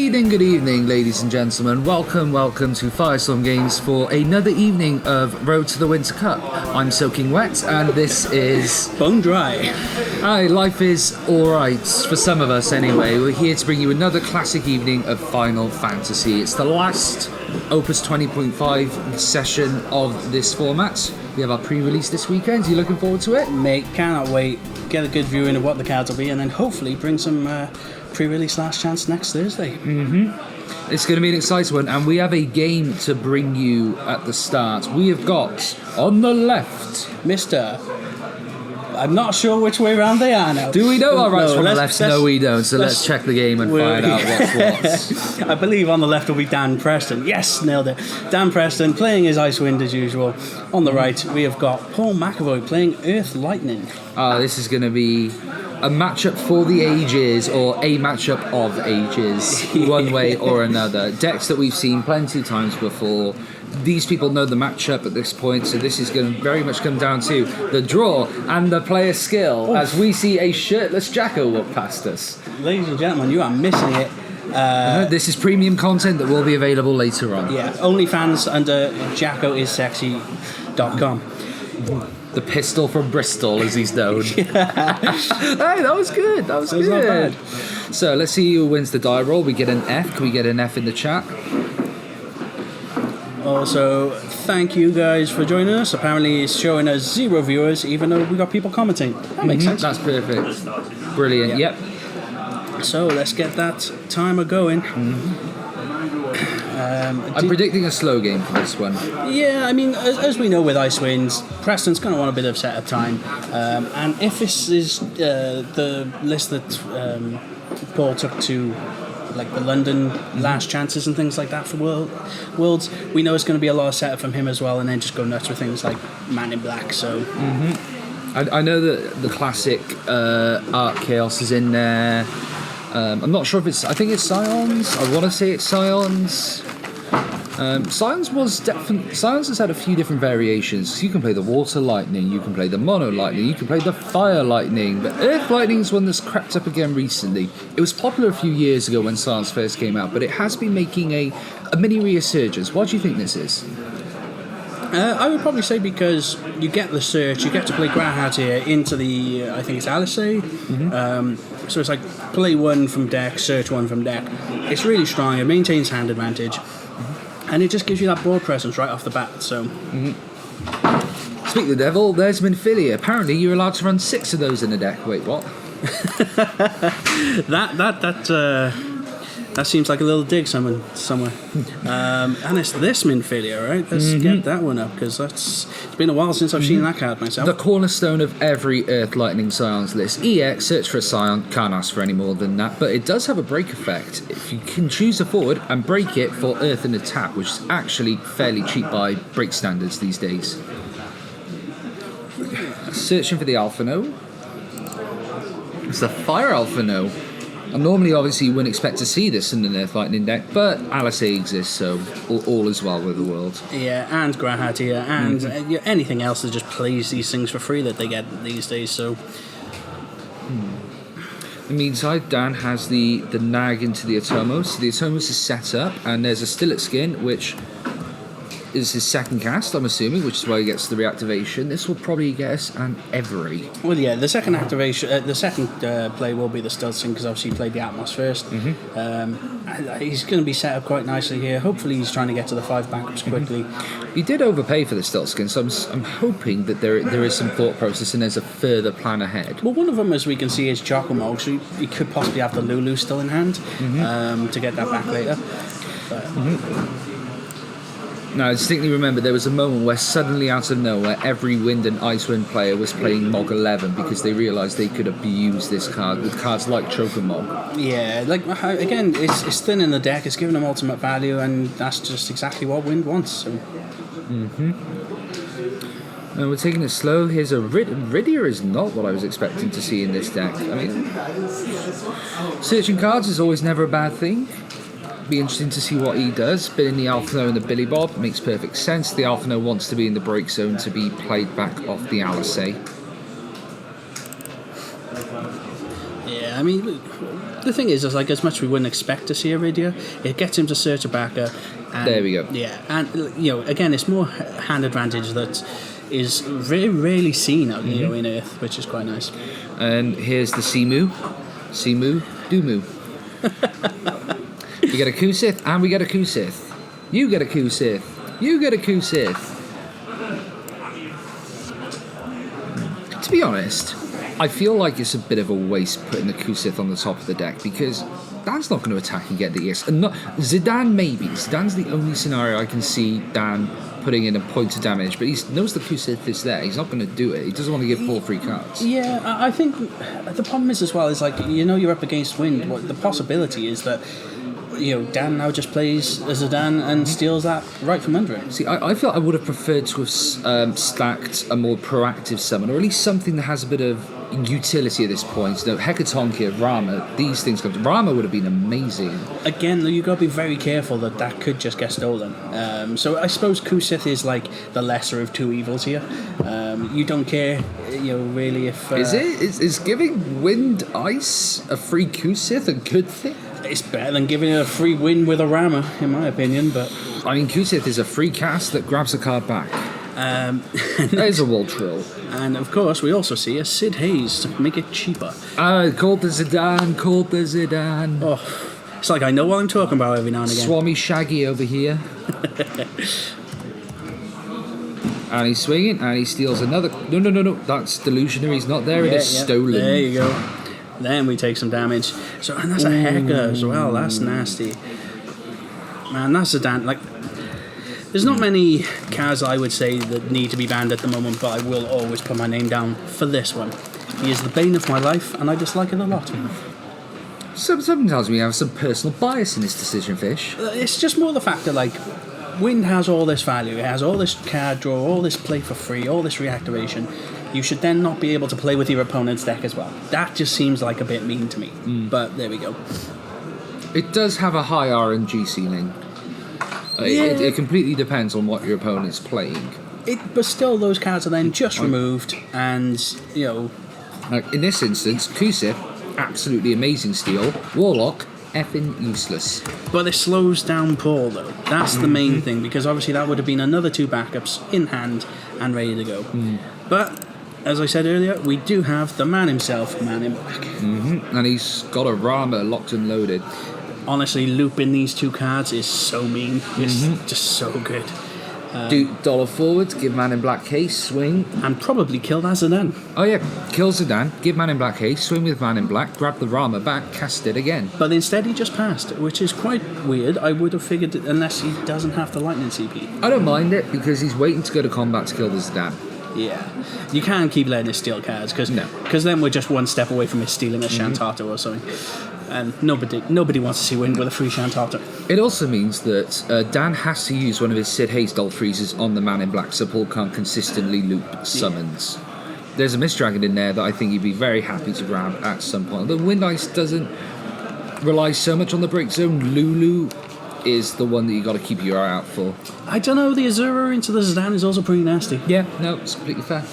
Good evening, ladies and gentlemen. Welcome to Firestorm Games for another evening of Road to the Winter Cup. I'm soaking wet, and this is bone dry. Aye, life is alright, for some of us anyway. We're here to bring you another classic evening of Final Fantasy. It's the last Opus 20.5 session of this format. We have our pre-release this weekend. Are you looking forward to it? Mate, cannot wait. Get a good viewing of what the cards will be, and then hopefully bring some pre-release last chance next Thursday. It's going to be an exciting one, and we have a game to bring you at the start. We have got, on the left, Mr. I'm not sure which way around they are now. Do we know our rights from the left? No, we don't. So let's check the game and find out what's what. I believe on the left will be Dan Preston. Yes, nailed it. Dan Preston playing his Icewind as usual. On the right, we have got Paul McAvoy playing Earth Lightning. This is going to be a matchup for the ages, or a matchup of ages, one way or another. Decks that we've seen plenty of times before. These people know the matchup at this point, so this is going to very much come down to the draw and the player skill. As we see a shirtless Jacko walk past us. Ladies and gentlemen, you are missing it. This is premium content that will be available later on. Yeah, OnlyFans under jackoissexy.com. The pistol from Bristol, as he's known. Hey, that was good. That was good. Not bad. So let's see who wins the die roll. We get an F. Can we get an F in the chat? Also, thank you guys for joining us. Apparently it's showing us 0 viewers, even though we got people commenting. That makes sense. That's perfect. Brilliant. Yep. So let's get that timer going. I'm predicting a slow game for this one. Yeah, I mean, as we know with Icewind, Preston's going to want a bit of setup time. And if this is the list that Paul took to, like the London last chances and things like that for Worlds, we know it's going to be a lot of setup from him as well, and then just go nuts with things like Man in Black. So I know that the classic Art Chaos is in there. I'm not sure if it's... I think it's Scions. I want to say it's Scions. Scions has had a few different variations. You can play the Water Lightning, you can play the Mono Lightning, you can play the Fire Lightning, but Earth Lightning is one that's crept up again recently. It was popular a few years ago when Scions first came out, but it has been making a mini resurgence. What do you think this is? I would probably say because you get the search, you get to play Grahat here into the, I think it's Alice. So it's like play one from deck, search one from deck. It's really strong, it maintains hand advantage, and it just gives you that board presence right off the bat. So. Speak of the devil, there's Minfilia. Apparently you're allowed to run 6 of those in a deck. Wait, what? That seems like a little dig somewhere. And it's this Minfilia, right? Let's get that one up, because it's been a while since I've seen that card myself. The cornerstone of every Earth Lightning Scions list. EX, search for a Scion, can't ask for any more than that, but it does have a break effect. If you can choose a forward and break it for Earth and attack, which is actually fairly cheap by break standards these days. Searching for the Alphino. It's the Fire Alphino. And normally, obviously, you wouldn't expect to see this in an Earth Lightning deck, but Alice exists, so all is well with the world. Yeah, and Grahat here, and anything else that just plays these things for free that they get these days, so... In the meantime, Dan has the nag into the Atomos. So the Atomos is set up, and there's a Stillet Skin, which is his second cast, I'm assuming, which is why he gets the reactivation. This will probably get us an Every. Well, yeah, the second activation, the second play will be the Stealth Skin, because obviously he played the Atmos first. He's going to be set up quite nicely here. Hopefully he's trying to get to the 5 backups quickly. He did overpay for the Stealth Skin, so I'm hoping that there is some thought process and there's a further plan ahead. Well, one of them, as we can see, is Chocomog, so he could possibly have the Lulu still in hand to get that back later. But, Now, I distinctly remember there was a moment where suddenly out of nowhere every Wind and Icewind player was playing Mog 11 because they realised they could abuse this card with cards like Chocomog. Yeah, like again, it's thin in the deck, it's giving them ultimate value, and that's just exactly what Wind wants. So. And we're taking it slow. Here's a Rydia is not what I was expecting to see in this deck. I mean, searching cards is always never a bad thing. Be interesting to see what he does. But in the Alphino and the Billy Bob makes perfect sense. The Alphino wants to be in the break zone to be played back off the Alice. Yeah, I mean, the thing is like as much as we wouldn't expect to see a Rydia, it gets him to search a backer. And, there we go. Yeah, and again, it's more hand advantage that is very rarely seen out in Earth, which is quite nice. And here's the Simu, Dumu. We get a Kusith, and we get a Kusith. You get a Kusith. You get a Kusith. To be honest, I feel like it's a bit of a waste putting the Kusith on the top of the deck because Dan's not going to attack and get the EX. And Zidane maybe. Zidane's the only scenario I can see Dan putting in a point of damage, but he knows the Kusith is there. He's not going to do it. He doesn't want to give 4 free cards. Yeah, I think the problem is as well is like you're up against wind. The possibility is that Dan now just plays a Zidane and steals that right from under him. See, I feel I would have preferred to have stacked a more proactive summon, or at least something that has a bit of utility at this point. Hecatonchir, Rama, these things come to. Rama would have been amazing. Again, though, you've got to be very careful that could just get stolen. So I suppose Kusith is like the lesser of two evils here. You don't care, really if... Is it? Is giving Wind Ice a free Kusith a good thing? It's better than giving it a free win with a Rama, in my opinion, but... I mean, Kusith is a free cast that grabs a card back. That is a wall troll. And, of course, we also see a Sid Hayes to make it cheaper. Called the Zidane. Oh, it's like I know what I'm talking about every now and again. Swami Shaggy over here. And he's swinging, and he steals another... No. That's delusionary. He's not there. It is stolen. There you go. Then we take some damage. So, and that's a Heka as well. That's nasty. Man, that's a damn... There's not many cards I would say that need to be banned at the moment, but I will always put my name down for this one. He is the bane of my life, and I dislike it a lot. Sometimes we have some personal bias in this decision, Fish. It's just more the fact that, Wind has all this value. It has all this card draw, all this play for free, all this reactivation. You should then not be able to play with your opponent's deck as well. That just seems like a bit mean to me. But there we go. It does have a high RNG ceiling. It completely depends on what your opponent's playing. But still, those cards are then just removed, and Like in this instance, Kusith, absolutely amazing steal. Warlock, effing useless. But it slows down Paul, though. That's the main thing, because obviously that would have been another 2 backups in hand and ready to go. But as I said earlier, we do have the man himself, Man in Black. And he's got a Rama locked and loaded. Honestly, looping these 2 cards is so mean. It's just so good. Do dollar forwards, give Man in Black haste, swing. And probably kill that Zidane. Oh yeah, kill Zidane, give Man in Black haste, swing with Man in Black, grab the Rama back, cast it again. But instead he just passed, which is quite weird. I would have figured, unless he doesn't have the lightning CP. I don't mind it, because he's waiting to go to combat to kill the Zidane. Yeah. You can't keep letting us steal cards, because then we're just one step away from it stealing a Shantata or something. And nobody wants to see Wind with a free Shantata. It also means that Dan has to use one of his Sid Hayes Doll Freezes on the Man in Black, so Paul can't consistently loop summons. There's a Mist Dragon in there that I think he'd be very happy to grab at some point. The Wind Ice doesn't rely so much on the break zone. Lulu is the one that you got to keep your eye out for. I don't know, the Azura into the Zidane is also pretty nasty. Yeah, no, it's completely fair.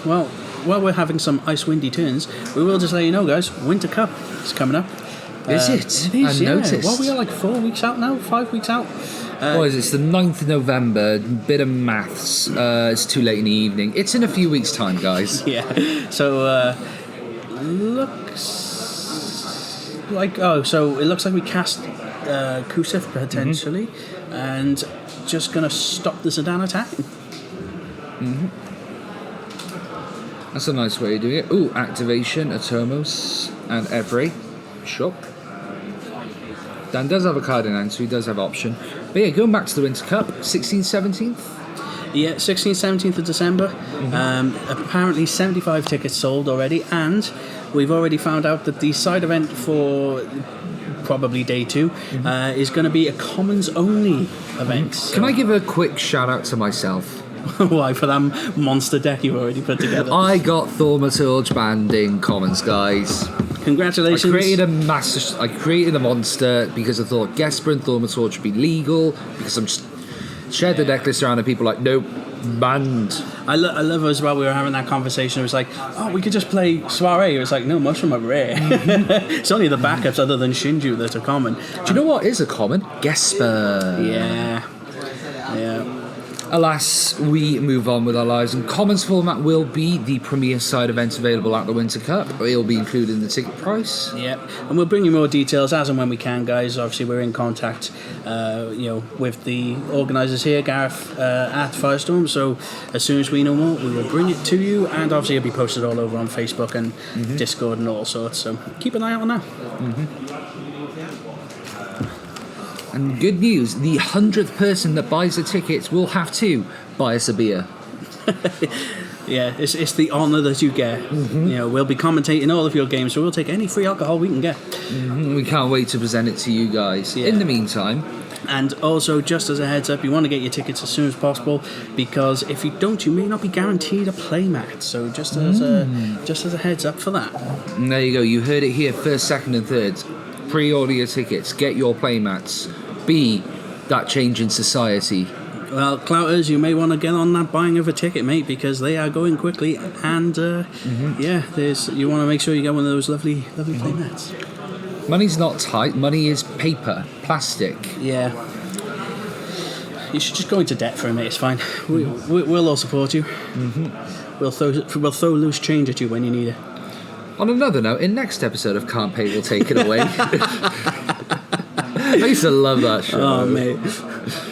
Well, while we're having some ice windy turns, we will just let you know, guys, Winter Cup is coming up. Is it? It is, I noticed. Well, we are like 4 weeks out now, 5 weeks out. What is it? It's the 9th of November, bit of maths. It's too late in the evening. It's in a few weeks' time, guys. Yeah, so looks like... so it looks like we cast Kusith potentially, and just going to stop the Zidane attacking. That's a nice way of doing it. Ooh, activation, Atomos, and Every. Sure. Dan does have a card in hand, so he does have option. But yeah, going back to the Winter Cup, 16th, 17th? Yeah, 16th, 17th of December. Apparently 75 tickets sold already, and we've already found out that the side event for probably day 2 is going to be a commons only event. So. Can I give a quick shout out to myself? Why, for that monster deck you've already put together? I got Thaumaturge banned in Commons, guys. Congratulations. I created a monster because I thought Gesper and Thaumaturge would be legal, because I'm just shared the deck list around and people are like, nope, banned. I love as well. We were having that conversation. It was like, oh, we could just play Soiree. It was like, no, most of them are rare. It's only the backups, other than Shinju, that are common. Do you know what is a common? Gesper. Yeah. Alas, we move on with our lives, and Commons format will be the premier side event available at the Winter Cup. It'll be included in the ticket price. Yeah, and we'll bring you more details as and when we can, guys. Obviously, we're in contact, with the organisers here, Gareth at Firestorm. So as soon as we know more, we will bring it to you, and obviously it'll be posted all over on Facebook and Discord and all sorts. So keep an eye out on that. And good news, the 100th person that buys a ticket will have to buy us a beer. Yeah, it's the honour that you get. We'll be commentating all of your games, so we'll take any free alcohol we can get. We can't wait to present it to you guys. Yeah. In the meantime... And also, just as a heads up, you want to get your tickets as soon as possible, because if you don't, you may not be guaranteed a playmat. So just as a heads up for that. And there you go, you heard it here, first, second and third. Pre-order your tickets, get your playmats. Be that change in society. Well, Clouters, you may want to get on that buying of a ticket, mate, because they are going quickly. And you want to make sure you get one of those lovely playmats. Money's not tight, money is paper, plastic. Yeah. You should just go into debt for it, mate. It's fine. We'll all support you. We'll throw loose change at you when you need it. On another note, in next episode of Can't Pay, we'll take it away. I used to love that show. Oh, mate.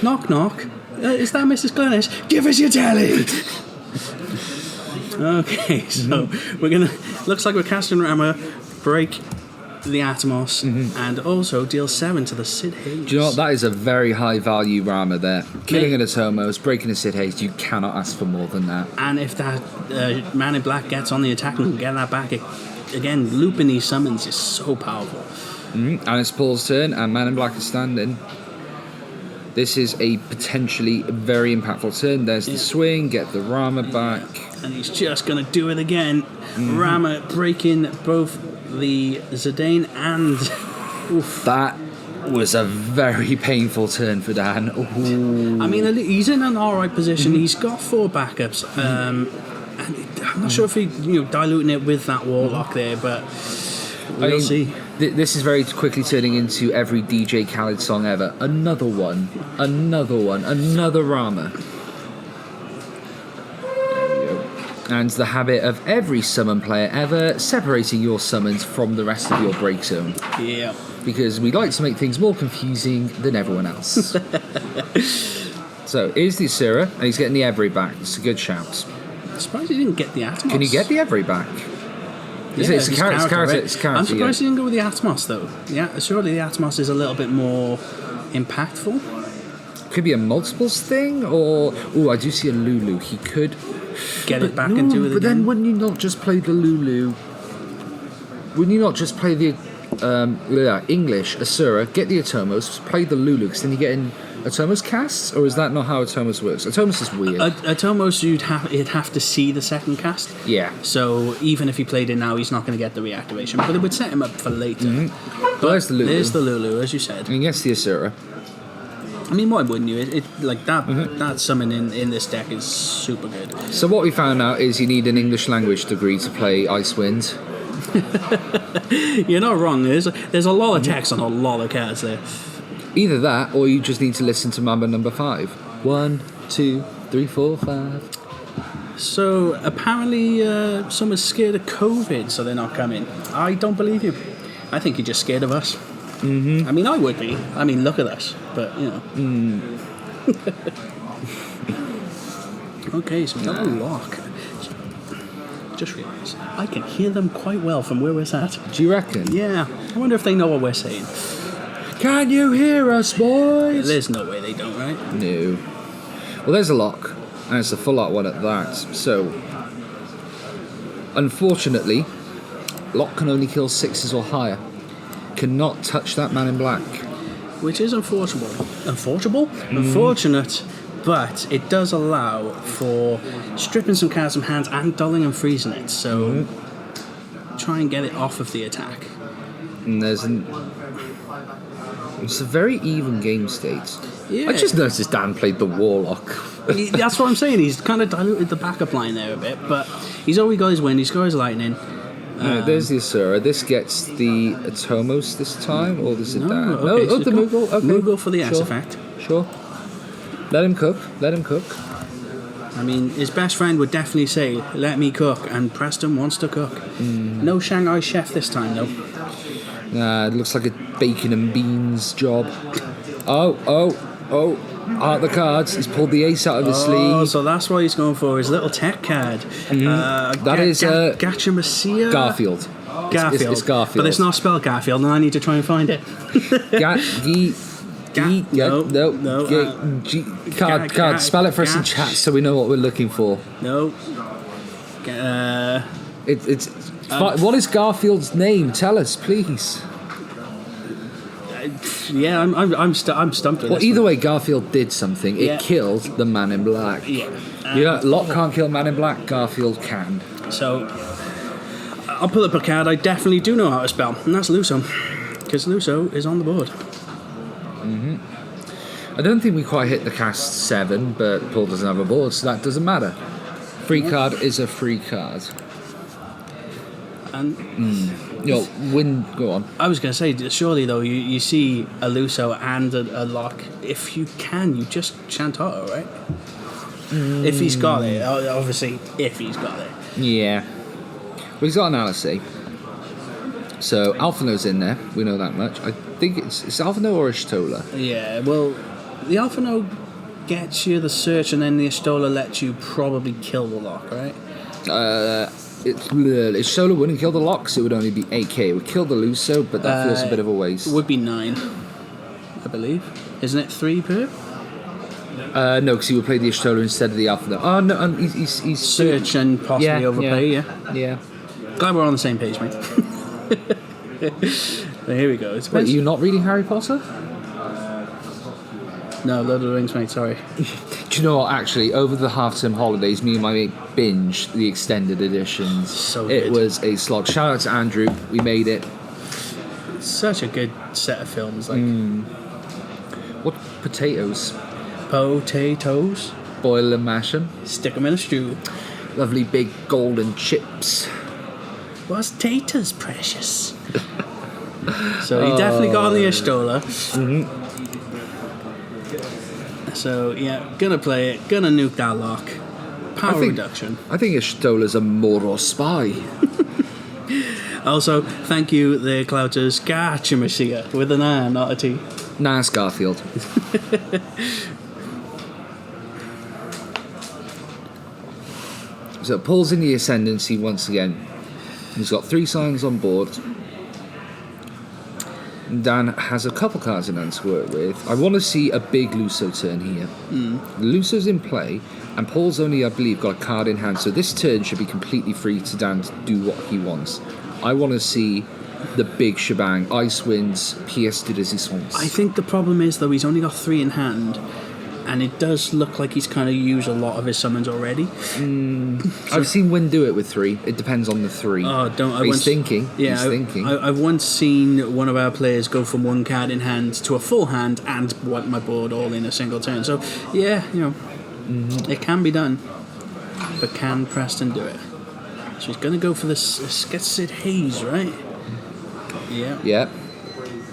Knock, knock. Is that Mrs. Glennis? Give us your telly! Okay, so we're going to... Looks like we're casting Rama, break the Atmos, and also deal 7 to the Sid Haze. Do you know what? That is a very high value Rama there. Killing an Atomos, breaking a Sid Haze, you cannot ask for more than that. And if that man in black gets on the attack and can get that back, again, looping these summons is so powerful. And it's Paul's turn, and Man in Black is standing. This is a potentially very impactful turn. There's the swing, get the Rama back. And he's just going to do it again. Rama breaking both the Zidane and... Oof. That was a very painful turn for Dan. Ooh. I mean, he's in an alright position. He's got 4 backups. And I'm not sure if he, diluting it with that Warlock there, but we'll see. This is very quickly turning into every DJ Khaled song ever. Another one, another Rama. There we go. And the habit of every summon player ever, separating your summons from the rest of your break zone. Yeah. Because we like to make things more confusing than everyone else. So, here's the Asura, and he's getting the Every back. It's a good shout. I'm surprised he didn't get the Atmos. Can you get the Every back? Yeah, it's character. I'm surprised he didn't go with the Atmos, though. Yeah, surely the Atmos is a little bit more impactful. Could be a multiples thing, or... Oh, I do see a Lulu. He could... Get it back and do it again. But then wouldn't you not just play the Lulu... Wouldn't you not just play the English Asura, get the Atomos, play the Lulu, because then you get in Atomos casts? Or is that not how Atomos works? Atomos is weird. Atomos, you'd have to see the second cast. Yeah. So even if he played it now, he's not going to get the reactivation. But it would set him up for later. But there's the Lulu. There's the Lulu, as you said. And he gets the Asura. I mean, why wouldn't you? That summon in this deck is super good. So what we found out is you need an English language degree to play Icewind. You're not wrong. There's a lot of text on a lot of cards there. Either that, or you just need to listen to Mambo number 5. 1, 2, 3, 4, 5. So apparently someone's scared of COVID, so they're not coming. I don't believe you. I think you're just scared of us. I mean, I would be. I mean, look at us. But, Okay, so we got a lock. Just realised I can hear them quite well from where we're at. Do you reckon? Yeah. I wonder if they know what we're saying. Can you hear us, boys? There's no way they don't, right? No. Well, there's a lock, and it's a full art one at that. So, unfortunately, lock can only kill 6s or higher. Cannot touch that Man in Black. Which is unfortunate. Unfortunate, but it does allow for stripping some cards from hands and dulling and freezing it. So, try and get it off of the attack. And it's a very even game state. Yeah. I just noticed Dan played the Warlock. That's what I'm saying. He's kind of diluted the backup line there a bit, but he's already got his wind. He's got his lightning. There's the Asura. This gets the Atomos this time, or does it No, down? okay, so the Moogle. Okay. Moogle for the S Sure. effect. Sure. Let him cook. Let him cook. I mean, his best friend would definitely say, "Let me cook," and Preston wants to cook. No Shanghai chef this time, though. Nah, it looks like a bacon and beans job. Oh. Art the cards. He's pulled the ace out of his Oh, sleeve. so that's what he's going for, his little tech card. That is Gacha Messia? Garfield. Garfield. It's Garfield. But it's not spelled Garfield, and I need to try and find it. Card. Spell it for us in chat so we know what we're looking for. No. What is Garfield's name? Tell us, please. Yeah, I'm stumped with Well, this either one. way, Garfield did something. It Yeah. killed the Man in Black. Yeah. Locke can't kill Man in Black. Garfield can. So, I'll pull up a card I definitely do know how to spell, and that's Luso. Because Luso is on the board. I don't think we quite hit the cast 7, but Paul doesn't have a board, so that doesn't matter. Free card is a free card. And Go on. I was going to say, surely though, you see a Luso and a Locke. If you can, you just chant auto, right? If he's got it, obviously, if he's got it. Yeah. Well, he's got an Alice. So Alphano's in there. We know that much. I think it's Alphano or Ishtola. Yeah, well, the Alphano gets you the search, and then the Ishtola lets you probably kill the Locke, right? Ishtola wouldn't kill the Locke, so it would only be 8k. It would kill the Luso, but that feels a bit of a waste. It would be 9, I believe. Isn't it 3 per? No, because he would play the Ishtola instead of the Alphano. Oh no, he's Search and possibly overplay, Yeah. Glad we're on the same page, mate. So here we go. Wait, are you not reading Harry Potter? No, Lord of the Rings, mate, sorry. Do you know what, actually, over the half-term holidays, me and my mate binged the extended editions. So It good. was a slog. Shout out to Andrew, we made it. Such a good set of films. Like What potatoes? potatoes, Boil and mash 'em. stick them in a stew. Lovely big golden chips. Was taters precious? So you definitely got on the Ishtola. So yeah, gonna play it, gonna nuke that Locke. Power reduction. I think Ishtola's a Moro spy. Also, thank you, the Clouters. Gacha Messia with an I, not a T. Nice Garfield. So Paul's in the ascendancy once again. He's got 3 signs on board. Dan has a couple cards in hand to work with. I want to see a big Luso turn here. Luso's in play, and Paul's only, I believe, got a card in hand. So this turn should be completely free to Dan to do what he wants. I want to see the big shebang. Ice Winds, pièce de résistance. I think the problem is, though, he's only got 3 in hand, and it does look like he's kind of used a lot of his summons already. I've seen Win do it with 3. It depends on the 3. Oh, don't! He's thinking. Yeah, He's thinking. I've once seen one of our players go from 1 card in hand to a full hand and wipe my board all in a single turn. So, yeah, it can be done. But can Preston do it? So he's going to go for this Sid Haze, right? Yeah. Yeah.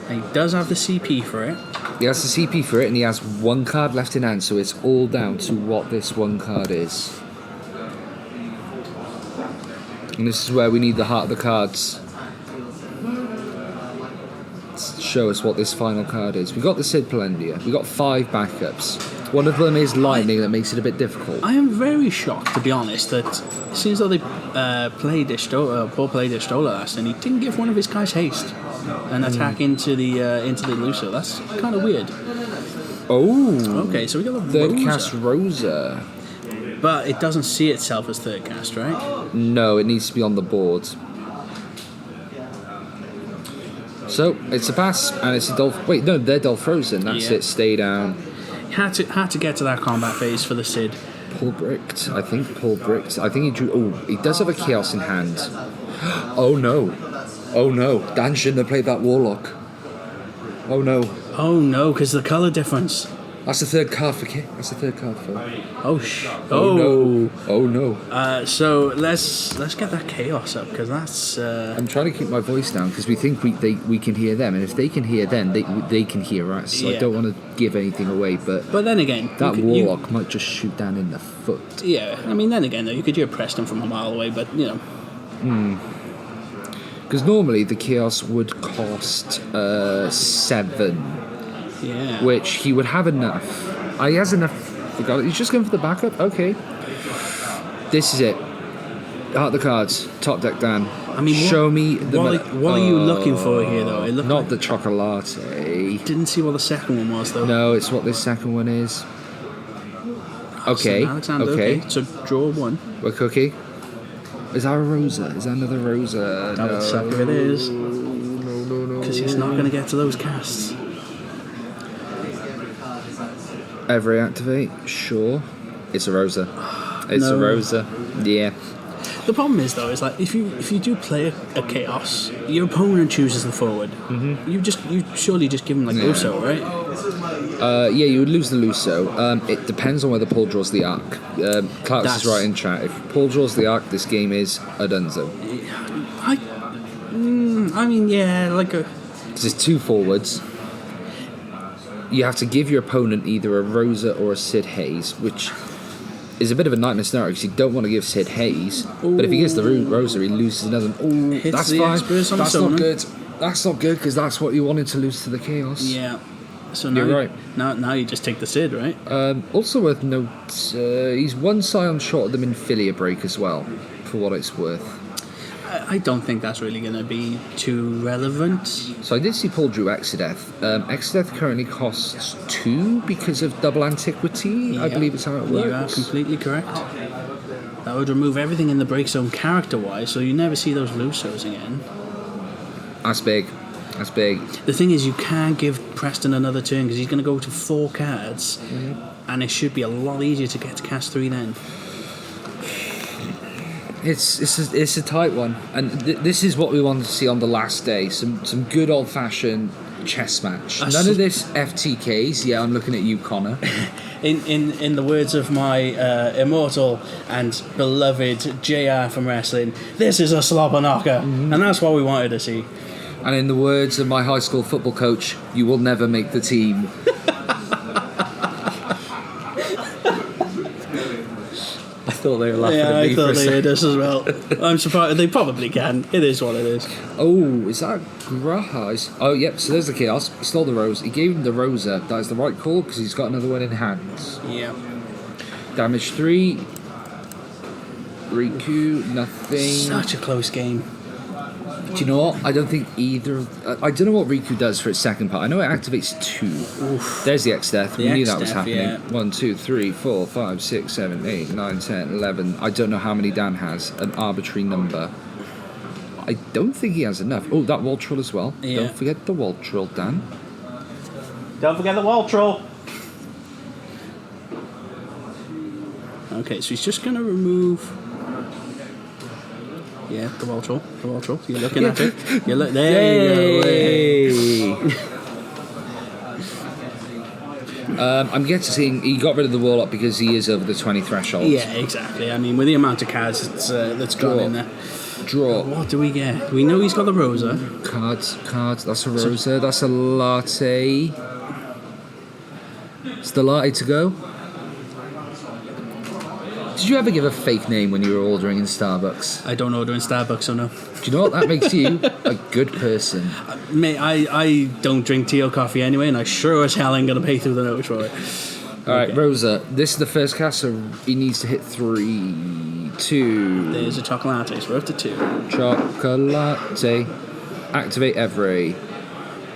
And he does have the CP for it. He has the CP for it, and he has 1 card left in hand, so it's all down to what this 1 card is. And this is where we need the heart of the cards to show us what this final card is. We got the Sid Palendia. We got 5 backups. One of them is lightning, that makes it a bit difficult. I am very shocked, to be honest, that it seems though they played Ishtola, Paul played Ishtola last, and he didn't give one of his guys haste and attack into the Luso. That's kind of weird. Oh, Okay, so we got a third Rosa. cast Rosa. But it doesn't see itself as third cast, right? No, it needs to be on the board. So it's a pass, and it's a Dolph. Wait, no, they're Dolph Frozen. That's Yeah. it. Stay down. Had to get to that combat phase for the Sid. Paul bricked. I think Paul bricked. I think he drew. Oh, he does have a chaos in hand. Oh no. Oh no. Dan shouldn't have played that Warlock. Oh no. Oh no, because the color difference. That's the third card for Kit. That's the third card for. Oh no! Oh no! So let's get that chaos up because that's. I'm trying to keep my voice down because we think we can hear them, and if they can hear them, they can hear us. So I don't want to give anything away, but then again, that warlock might just shoot down in the foot. Yeah, I mean, then again, though, you could hear Preston from a mile away, but you know. Because normally the chaos would cost 7. Yeah. Which he would have enough. He has enough. He's just going for the backup. Okay. This is it. Out the cards. Top deck down. I mean, show me the. What are you looking for here, though? It not the chocolate. Didn't see what the second one was, though. No, it's what this second one is. Okay. Alexander, okay. So draw 1. What cookie? Is that a Rosa? Is that another Rosa? That would suck if it is. No. Because he's not going to get to those casts. Every activate, sure. It's a Rosa. It's a Rosa. Yeah. The problem is though, is like if you do play a chaos, your opponent chooses the forward. Mm-hmm. You surely just give him like Luso, right? Yeah, you would lose the Luso. It depends on whether Paul draws the arc. Klaus is right in chat. If Paul draws the arc, this game is a dunzo. I mean, yeah, like a. Because it's 2 forwards. You have to give your opponent either a Rosa or a Sid Hayes, which is a bit of a nightmare scenario because you don't want to give Sid Hayes. Ooh. But if he gets the Rosa, he loses another one. Ooh, that's fine. That's not good. That's not good because that's what you wanted to lose to the Chaos. Yeah. So now you're right. Now you just take the Sid, right? Also worth note, he's 1 Scion short of them in Filia Break as well, for what it's worth. I don't think that's really going to be too relevant. So I did see Paul drew Exodeth. Exodeth currently costs 2 because of double antiquity. I believe it's how it works. You are completely correct. That would remove everything in the break zone character-wise, so you never see those Lusos again. That's big. That's big. The thing is, you can't give Preston another turn because he's going to go to 4 cards, and it should be a lot easier to get to cast 3 then. It's a tight one, and this is what we wanted to see on the last day. Some good old fashioned chess match. None of this FTKs. Yeah, I'm looking at you, Connor. In the words of my immortal and beloved JR from wrestling, this is a slobber knocker, and that's what we wanted to see. And in the words of my high school football coach, you will never make the team. I thought they were laughing at me. I thought they did this as well. I'm surprised. They probably can. It is what it is. Oh, is that Graha? Oh, yep, so there's the Chaos. He stole the Rose. He gave him the Rosa. That is the right call because he's got another one in hands. Yeah. Damage 3. Riku, nothing. Such a close game. Do you know what? I don't think either. I don't know what Riku does for its second part. I know it activates 2. Oof. There's the X-Death. We knew that was happening. Yeah. 1, 2, 3, 4, 5, 6, 7, 8, 9, 10, 11. I don't know how many Dan has. An arbitrary number. I don't think he has enough. Oh, that Wall Troll as well. Yeah. Don't forget the Wall Troll, Dan. Don't forget the Wall Troll. Okay, so he's just going to remove... Yeah, the Wall Troll. The Wall Troll. You're looking at it. You look there. You go. I'm guessing he got rid of the Warlock because he is over the 20 threshold. Yeah, exactly. I mean, with the amount of cards that's gone in there. Draw. What do we get? We know he's got the Rosa. Cards. That's a Rosa. That's a latte. It's the latte to go. Did you ever give a fake name when you were ordering in Starbucks? I don't order in Starbucks, so no. Do you know what? That makes you a good person. Mate, I don't drink tea or coffee anyway, and I sure as hell ain't going to pay through the nose for it. Alright, Rosa, this is the first cast, so he needs to hit 3, 2. There's a chocolate, so we're up to 2. Chocolate. Activate every.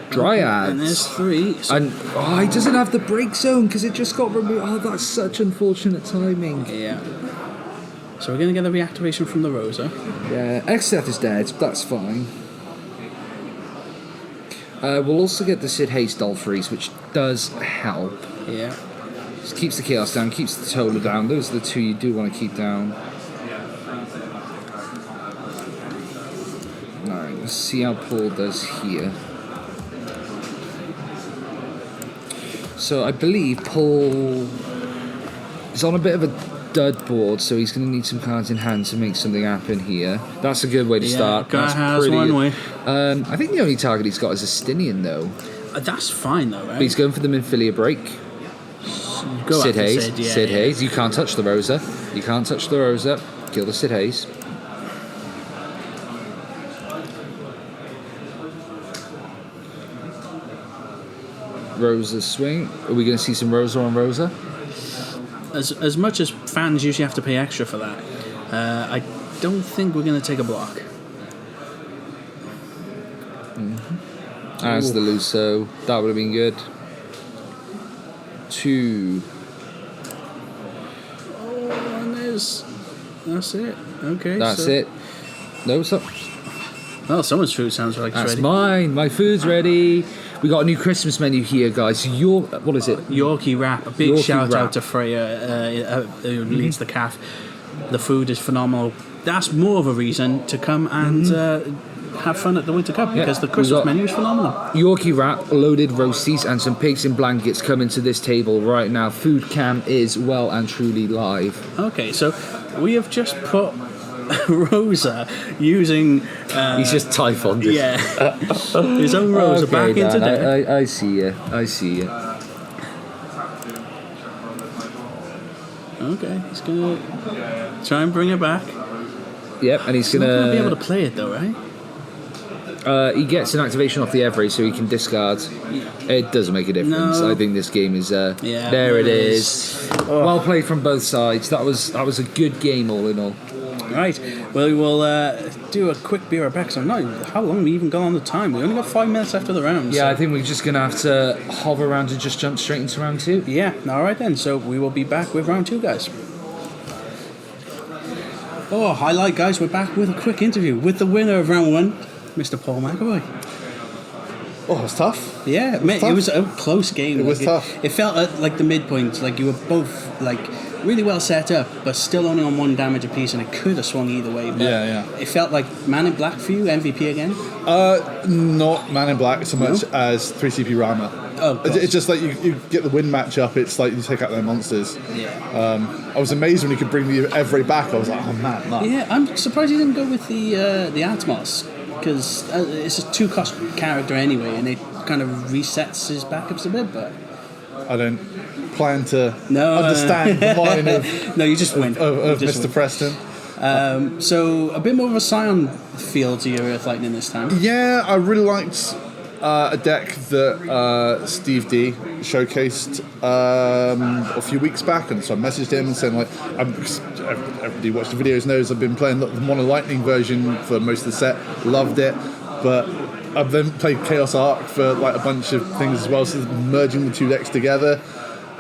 Dryad. And there's 3. So and he doesn't have the break zone because it just got removed. Oh, that's such unfortunate timing. Yeah. So we're going to get the reactivation from the Rosa. Yeah, X-Death is dead. That's fine. We'll also get the Sid Hayes Doll Freeze, which does help. Yeah. Just keeps the Chaos down, keeps the Tola down. Those are the 2 you do want to keep down. Alright, let's see how Paul does here. So I believe Paul is on a bit of a dud board, so he's going to need some cards in hand to make something happen here. That's a good way to start. Guy That's has pretty one way. I think the only target he's got is a Stinian, though. That's fine, though, right? But he's going for the Minfilia break. Go Sid after Hayes. Sid, yeah, Sid yeah. Hayes. You can't touch the Rosa. You can't touch the Rosa. Kill the Sid Hayes. Rosa swing. Are we going to see some Rosa on Rosa? As much as fans usually have to pay extra for that, I don't think we're going to take a block. As the Luso. That would have been good. 2. Oh, and that's it. Okay. That's it. No, stop. Well, someone's food sounds like it's That's ready. mine. My food's ready. We got a new Christmas menu here, guys. What is it? Yorkie wrap. A big Yorkie shout wrap. out to Freya, who leads the calf. The food is phenomenal. That's more of a reason to come and have fun at the Winter Cup, because the we Christmas got- menu is phenomenal. Yorkie wrap, loaded roasties, and some pigs in blankets coming to this table right now. Food cam is well and truly live. Okay, so we have just put Rosa using He's just typhoned it. his own Rosa back Dan, into deck. I see you. I see you. Okay, he's gonna try and bring it back. Yep, and he's He's not gonna be able gonna. to play it though, right? He gets an activation off the Every, so he can discard. It doesn't make a difference. No. I think this game is. Yeah, there it it is. Well played from both sides. That was a good game, all in all. Right. Well, we will do a quick beer back. So, no, how long have we even got on the time? We only got 5 minutes after the round. Yeah, so. I think we're just gonna have to hover around and just jump straight into round 2. Yeah. All right then. So we will be back with round 2, guys. Oh, highlight, guys. We're back with a quick interview with the winner of round 1, Mr. Paul McAvoy. Oh, it was tough. Yeah, mate, it was a close game. It was tough. It felt at like the midpoint, like you were both like really well set up, but still only on 1 damage apiece, and it could have swung either way. But Yeah. It felt like Man in Black for you, MVP again. Not Man in Black so much as 3CP Rama. Oh, of course. It's just like you get the win matchup. It's like you take out their monsters. Yeah. I was amazed when he could bring the Every back. I was like, oh man, no. Yeah, I'm surprised he didn't go with the Atmos, because it's a 2-cost character anyway, and it kind of resets his backups a bit. But I don't plan to No, understand the mind of no, you just win. of You just Mr. win. Preston. So a bit more of a Scion feel to your Earth Lightning this time. Yeah, I really liked a deck that Steve D showcased a few weeks back, and so I messaged him and saying, like, everybody watched the videos knows I've been playing the Mono Lightning version for most of the set, loved it, but I've then played Chaos Arc for like a bunch of things as well, so merging the 2 decks together.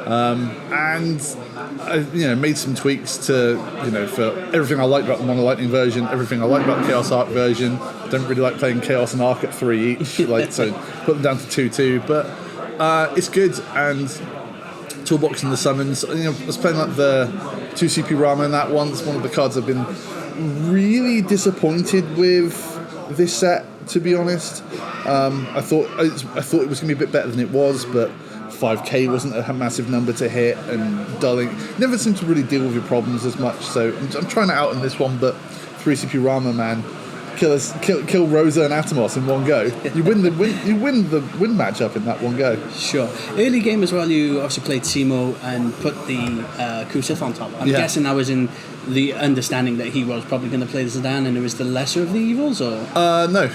And I, made some tweaks to, for everything I liked about the Mono Lightning version, everything I liked about the Chaos Arc version. I don't really like playing Chaos and Arc at 3 each, so put them down to 2/2. But it's good, and toolboxing the summons. I was playing like the 2CP Rama in that once. One of the cards I've been really disappointed with this set, to be honest. I thought it was going to be a bit better than it was, but 5k wasn't a massive number to hit, and dulling never seemed to really deal with your problems as much, so I'm trying it out in this one. But 3CP Rama, man, kill Rosa and Atomos in one go. You win the win matchup in that one go. Sure. Early game as well, you obviously played Simo and put the Kusith on top. I'm guessing that was in the understanding that he was probably going to play the Zidane and it was the lesser of the evils, or? No.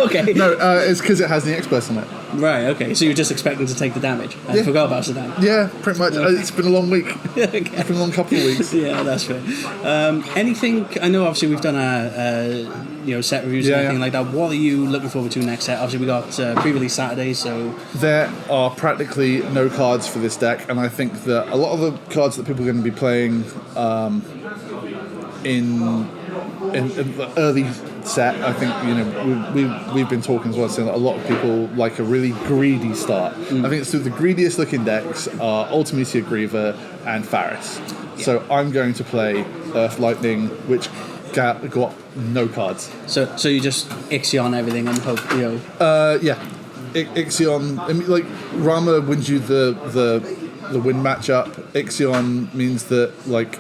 Okay. No, it's because it has the X-Burst on it. Right, okay. So you're just expecting to take the damage. I forgot about Zidane. Yeah, pretty much. It's been a long week. Okay. It's been a long couple of weeks. Yeah, that's fair. Anything? I know. Obviously, we've done set reviews and everything like that. What are you looking forward to next set? Obviously, we got pre-release Saturday, so there are practically no cards for this deck, and I think that a lot of the cards that people are going to be playing in the early set, I think we've been talking as well, saying that a lot of people like a really greedy start. I think it's the greediest looking decks are Ultimecia Griever and Faris. So I'm going to play Earth Lightning, which got no cards. So you just Ixion everything and hope Yeah. Ixion, I mean, like Rama wins you the win matchup. Ixion means that like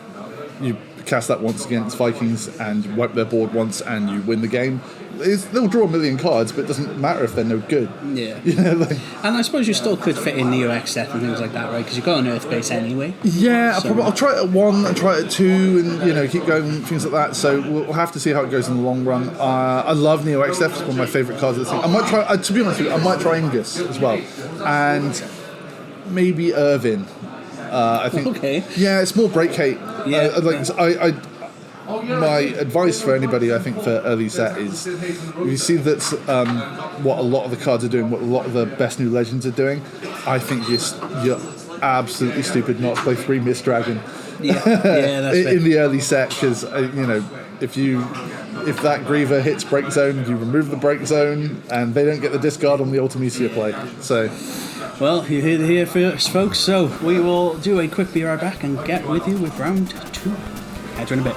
you cast that once against Vikings and wipe their board once and you win the game. They'll draw a million cards, but it doesn't matter if they're no good. Yeah. You know, like, And I suppose you still could fit in Neo X death and things like that, right? Because you've got an Earth base anyway. yeah, I'll try it at 1 and try it at 2 and keep going, things like that. So we'll have to see how it goes in the long run. I love Neo X Death, it's one of my favourite cards of the thing. I might try, to be honest with you, I might try Ingus as well. And maybe Irvin. I think. Okay. Yeah, it's more break hate. Yeah. My advice for anybody, I think, for early set is if you see that's what a lot of the cards are doing, what a lot of the best new legends are doing, I think you're absolutely stupid not to play 3 Mist Dragon That's in the early set, because if that Griever hits break zone, you remove the break zone and they don't get the discard on the Ultimecia play. So Well, you hear it here first, folks, so we will do a quick be right back and get with you with round 2. Catch you in a bit.